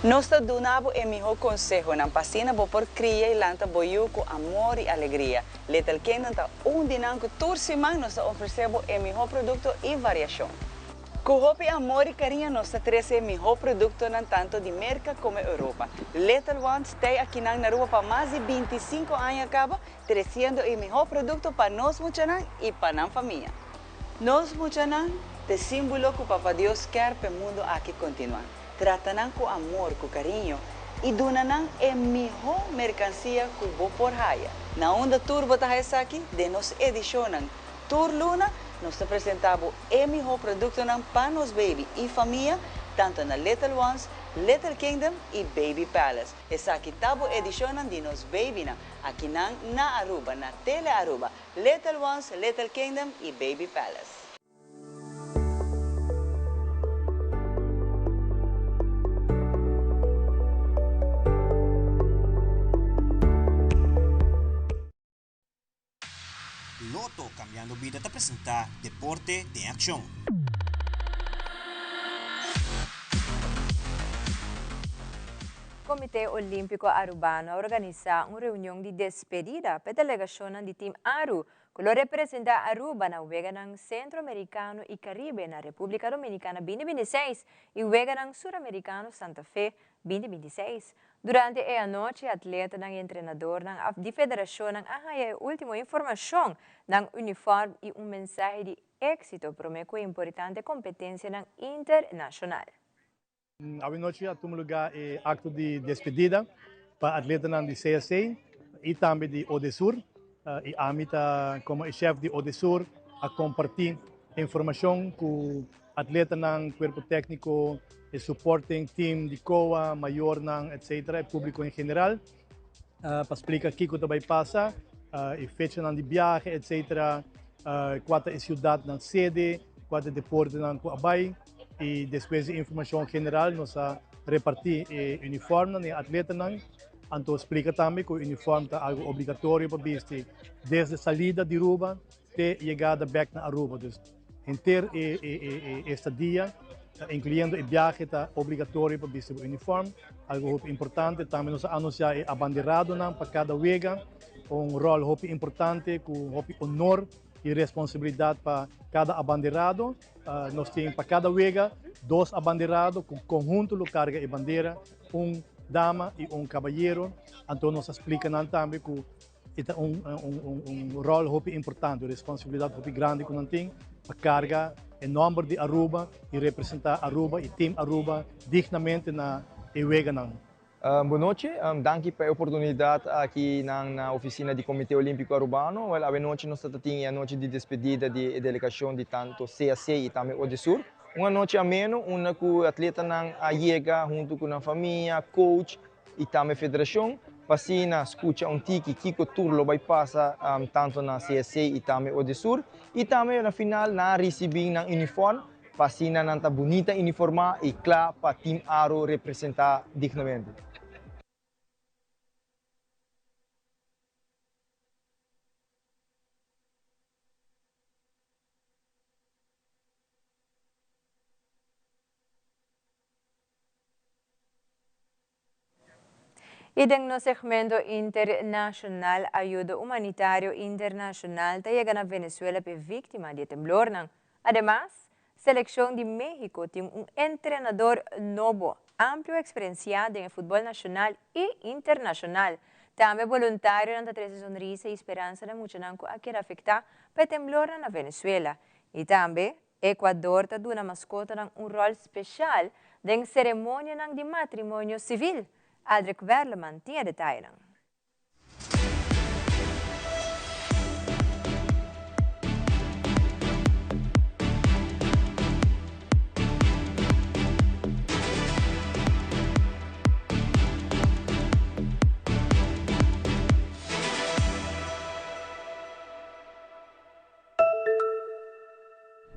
Nós donamos o melhor conselho na pasina por criar e lanta boiu com amor e alegria. Little Kingdom está dinâmico toda semana nós oferecemos o melhor produto e variação. Com hope, amor e carinho nós trazemos o melhor produto tanto de América como Europa. Little Ones está aqui na rua para mais de 25 anos acaba trazendo o melhor produto para nós muchanan e para a família. Nós muchanan te símbolo que o Papa Deus quer para o mundo aqui continuar. Tratam com amor, com carinho e donam a melhor mercancia que vou por raia. Na onda Tour Botahesa aqui, de nos edicionam Tour Luna, nós apresentamos o melhor produto para nos baby e família, tanto na Little Ones, Little Kingdom e Baby Palace. Essa aqui tabo edicionam de nos baby aqui na Aruba, na Tele Aruba, Little Ones, Little Kingdom e Baby Palace. Loto Cambiando Vida te presenta Deporte de Acción. Comitê Olímpico Arubano organiza uma reunião de despedida para a delegação do time Aru, que representa Aruba na Uega ng Centro-Americano e Caribe na República Dominicana 2026 e Uega ng Sur-Americano Santa Fe 2026. Durante a noite, atleta ng treinador da Federação ahaya a última informação ng uniforme e mensahe de éxito para uma importante competência internacional. A noite, a lugar é acto de despedida para atleta ng CSA e também de Odesur. E a mim como chefe de Odesur a compartilhar informação com atleta ng cuerpo técnico, e supporting team de COA, maior ng etc. e público em geral. Para explicar o que vai passar, e fecha de viagem, etc. Qual é a cidade na sede, qual é o deporte na Coabay, e depois de informação geral, nós repartir o uniforme de atleta. Então explica também que o uniforme é algo obrigatório para vestir desde a saída de Aruba até a chegada back na Aruba. Então, inteiro este dia, incluindo a viagem, é obrigatório para vestir o uniforme. Algo importante também nós anunciar o abanderado para cada vega, rol importante com honor e responsabilidade para cada abanderado. Nós temos para cada vega 2 abanderados com conjunto que carga a bandeira, dama e cavalheiro. Então nós explicamos também que é rol importante, responsabilidade grande que nós temos para carregar o nome de Aruba e representar Aruba e time Aruba dignamente na Ewega. Boa noite, danke pela oportunidade aqui na oficina do Comitê Olímpico Arubano. A noite nós temos a noite de despedida de delegação de tanto CAC e também Odesur. Uma noite ameno, onde o atleta chega junto com a família, coach e também a federação. Passina escuta tiki que o turno vai passar tanto na CSC e também Odesur. E também na final receber um uniforme. Passina nanta bonita uniforma e claro para o time Aro representar dignamente. E no segmento internacional, ajuda humanitário internacional llega na Venezuela para víctima de temblor. Además, Selección de México tiene un entrenador nuevo, amplio experienciado en el fútbol nacional e internacional. También voluntario en la 13 sonrisa y esperanza de muchos a que afecta por temblor en Venezuela. Y también Ecuador tiene una mascota un rol especial en ceremonia de matrimonio civil. Adric Verleman tiene detalles.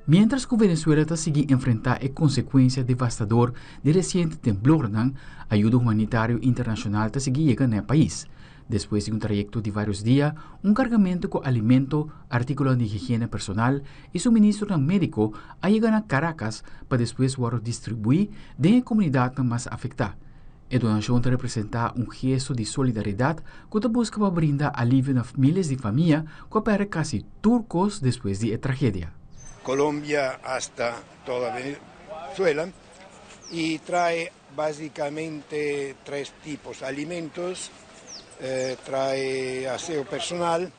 Mientras que Venezuela está siguiendo enfrentar a consecuencia devastadora de reciente temblor, ayuda humanitaria internacional está siguiendo llegando al país. Después de un trayecto de varios días, un cargamento con alimento, artículos de higiene personal y suministro médico ha llegado a Caracas para después distribuir en la comunidad más afectada. La donación representa un gesto de solidaridad que busca brindar alivio a miles de familias que operan casi turcos después de la tragedia. Colombia hasta toda Venezuela y trae básicamente 3 tipos: alimentos, trae aseo personal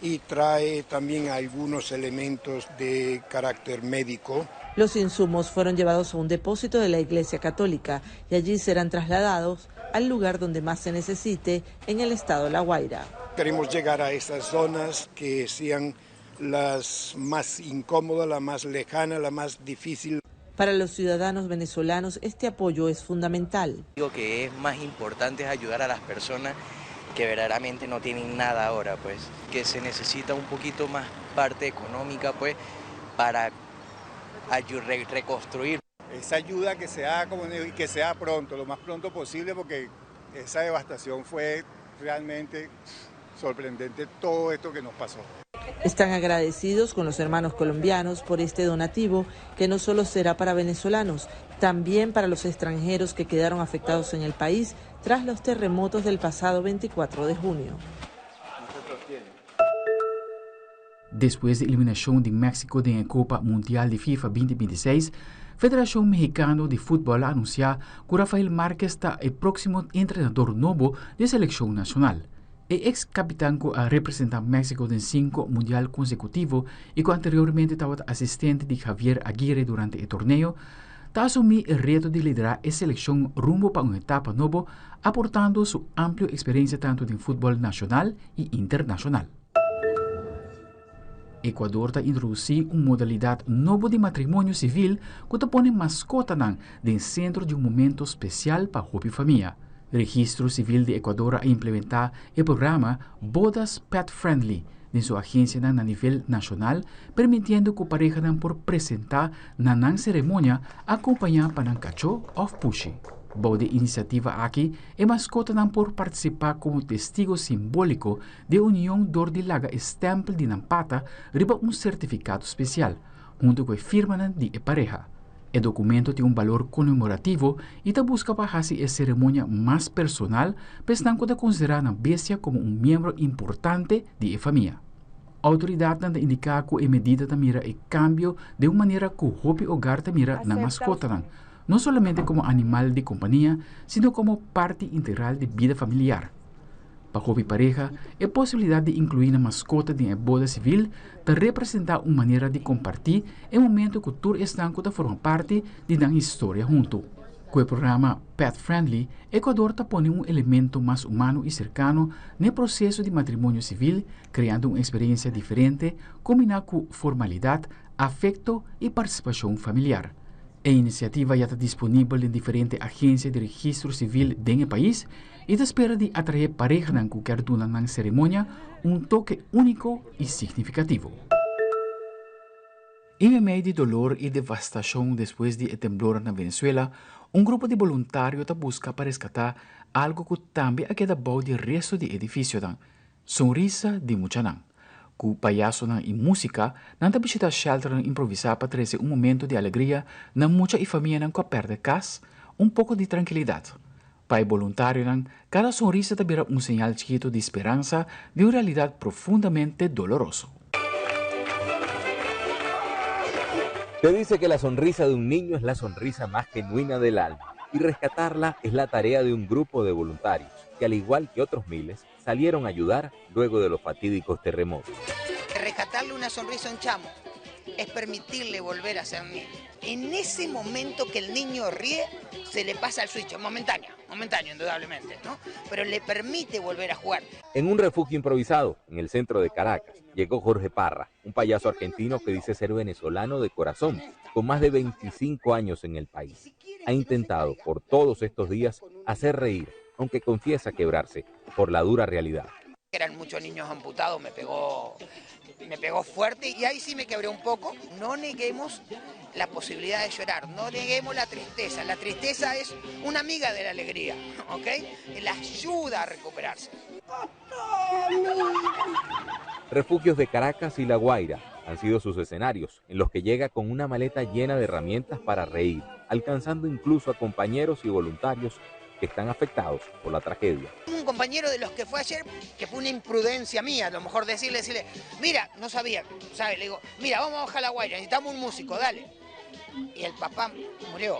y trae también algunos elementos de carácter médico. Los insumos fueron llevados a un depósito de la Iglesia Católica y allí serán trasladados al lugar donde más se necesite en el estado La Guaira. Queremos llegar a esas zonas que sean las más incómodas, la más lejana, la más difícil. Para los ciudadanos venezolanos este apoyo es fundamental. Digo que es más importante ayudar a las personas que verdaderamente no tienen nada ahora, pues, que se necesita un poquito más parte económica, pues, para reconstruir. Esa ayuda que se haga y que sea pronto, lo más pronto posible, porque esa devastación fue realmente sorprendente, todo esto que nos pasó. Están agradecidos con los hermanos colombianos por este donativo que no solo será para venezolanos, también para los extranjeros que quedaron afectados en el país tras los terremotos del pasado 24 de junio. Después de eliminación de México de la Copa Mundial de FIFA 2026, Federación Mexicana de Fútbol anuncia que Rafael Márquez está el próximo entrenador nuevo de selección nacional. El ex capitán que ha representado a México en 5 mundial consecutivos y que anteriormente estaba asistente de Javier Aguirre durante el torneo, está asumir el reto de liderar la selección rumbo para una etapa nueva, aportando su amplia experiencia tanto en fútbol nacional y internacional. Ecuador está introduciendo una modalidad nueva de matrimonio civil que te pone mascota en centro de un momento especial para la familia. El Registro Civil de Ecuador ha implementado el programa Bodas Pet Friendly en su agencia a nivel nacional, permitiendo que pareja por presentar na ceremonia acompañada para un cacho of pushi. Boda iniciativa aquí es mascota por participar como testigo simbólico de unión de laga estample de nampata riba un certificado especial, junto con firma de pareja. El documento tiene un valor conmemorativo y te busca para hacer la ceremonia más personal, pensando de considerar a la bestia como un miembro importante de la familia. Autoridad han indicado que la medida mira el cambio de una manera que el hogar mira la mascota, no solamente como animal de compañía, sino como parte integral de vida familiar. Para la pareja, la posibilidad de incluir una mascota en la boda civil te representa una manera de compartir el momento que tú estás forma parte de una historia junto. Con el programa Pet Friendly, Ecuador te pone un elemento más humano y cercano en el proceso de matrimonio civil, creando una experiencia diferente combinada con formalidad, afecto y participación familiar. La iniciativa ya está disponible en diferentes agencias de registro civil del país y te espera de atraer parejas que quieran dar una ceremonia un toque único y significativo. En medio de dolor y devastación después del temblor en Venezuela, un grupo de voluntarios busca para rescatar algo que también ha quedado del resto del edificio, sonrisa de Muchanán. Com payaso e música, nanta visita shelter improvisar para trazer um momento de alegria na muita e família que perde casa, pouco de tranquilidade. Para o voluntário, cada sonrisa também é sinal chiquito de esperança de uma realidade profundamente dolorosa. Se dice que la sonrisa de un niño es la sonrisa más genuina del alma y rescatarla es la tarea de un grupo de voluntarios que, al igual que otros miles, salieron a ayudar luego de los fatídicos terremotos. Rescatarle una sonrisa a un chamo es permitirle volver a ser niño. En ese momento que el niño ríe, se le pasa el switch, momentáneo indudablemente, ¿no? Pero le permite volver a jugar. En un refugio improvisado, en el centro de Caracas, llegó Jorge Parra, un payaso argentino que dice ser venezolano de corazón, con más de 25 años en el país. Ha intentado por todos estos días hacer reír, aunque confiesa quebrarse por la dura realidad. Eran muchos niños amputados, me pegó fuerte y ahí sí me quebré un poco. No neguemos la posibilidad de llorar, no neguemos la tristeza es una amiga de la alegría, ¿ok? La ayuda a recuperarse. Refugios de Caracas y La Guaira han sido sus escenarios, en los que llega con una maleta llena de herramientas para reír, alcanzando incluso a compañeros y voluntarios que están afectados por la tragedia. Un compañero de los que fue ayer, que fue una imprudencia mía, a lo mejor decirle, mira, no sabía, ¿sabes? Le digo, mira, vamos a bajar La Guaira, necesitamos un músico, dale. Y el papá murió.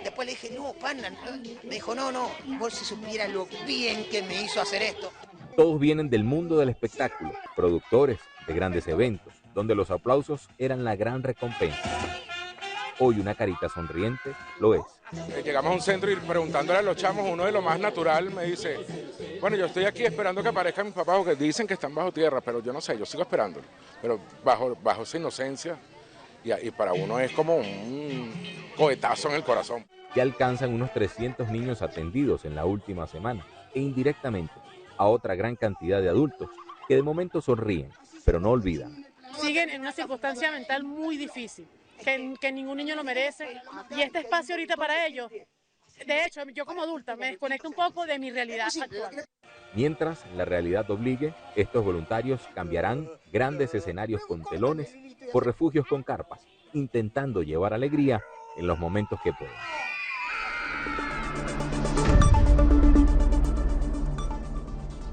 Después le dije, no, pana, me dijo, no, vos si supieras lo bien que me hizo hacer esto. Todos vienen del mundo del espectáculo, productores de grandes eventos, donde los aplausos eran la gran recompensa. Hoy una carita sonriente lo es. Llegamos a un centro y preguntándole a los chamos, uno de lo más natural me dice, bueno, yo estoy aquí esperando que aparezcan mis papás, porque dicen que están bajo tierra, pero yo no sé, yo sigo esperándolo. Pero bajo esa inocencia, y para uno es como un cohetazo en el corazón. Ya alcanzan unos 300 niños atendidos en la última semana, e indirectamente a otra gran cantidad de adultos que de momento sonríen, pero no olvidan. Siguen en una circunstancia mental muy difícil. Que ningún niño lo merece, y este espacio ahorita para ellos, de hecho, yo como adulta me desconecto un poco de mi realidad actual. Mientras la realidad obligue, estos voluntarios cambiarán grandes escenarios con telones por refugios con carpas, intentando llevar alegría en los momentos que puedan.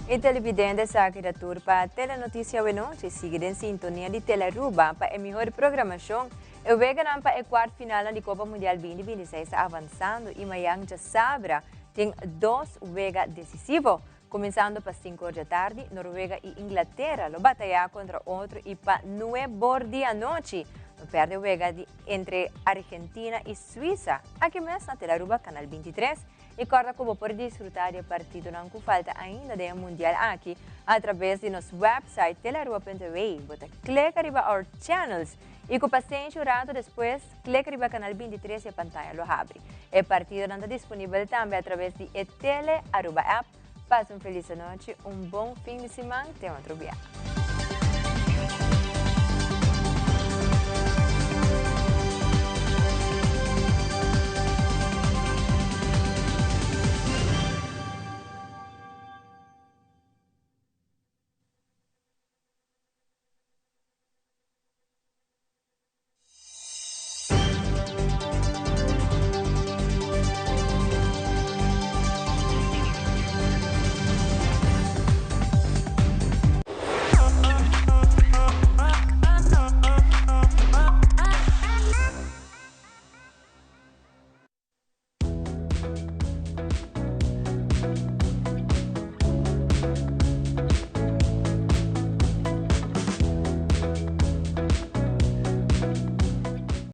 E televidente saque da turpa Telenotícia Noite, siga em sintonia de Teleruba para a melhor programação. O Vega para a quarta final da Copa Mundial 2026 está avançando e amanhã já sabra tem 2 Vega decisivos. Começando para 5 da tarde, Noruega e Inglaterra lo batalhar contra outro e para 9 da noite. No perde juega entre Argentina y Suiza. Aquí mesmo na Telaruba Canal 23. E corda como por desfrutar do partido não falta ainda de mundial aqui através de nosso website telarua.tv. Bota clica riba our channels e com paciência um rato depois clica riba canal 23 e a pantalla lo abre. O partido não está disponível também através de Tele Aruba app. Passa feliz noite, bom fim de semana, até outro dia.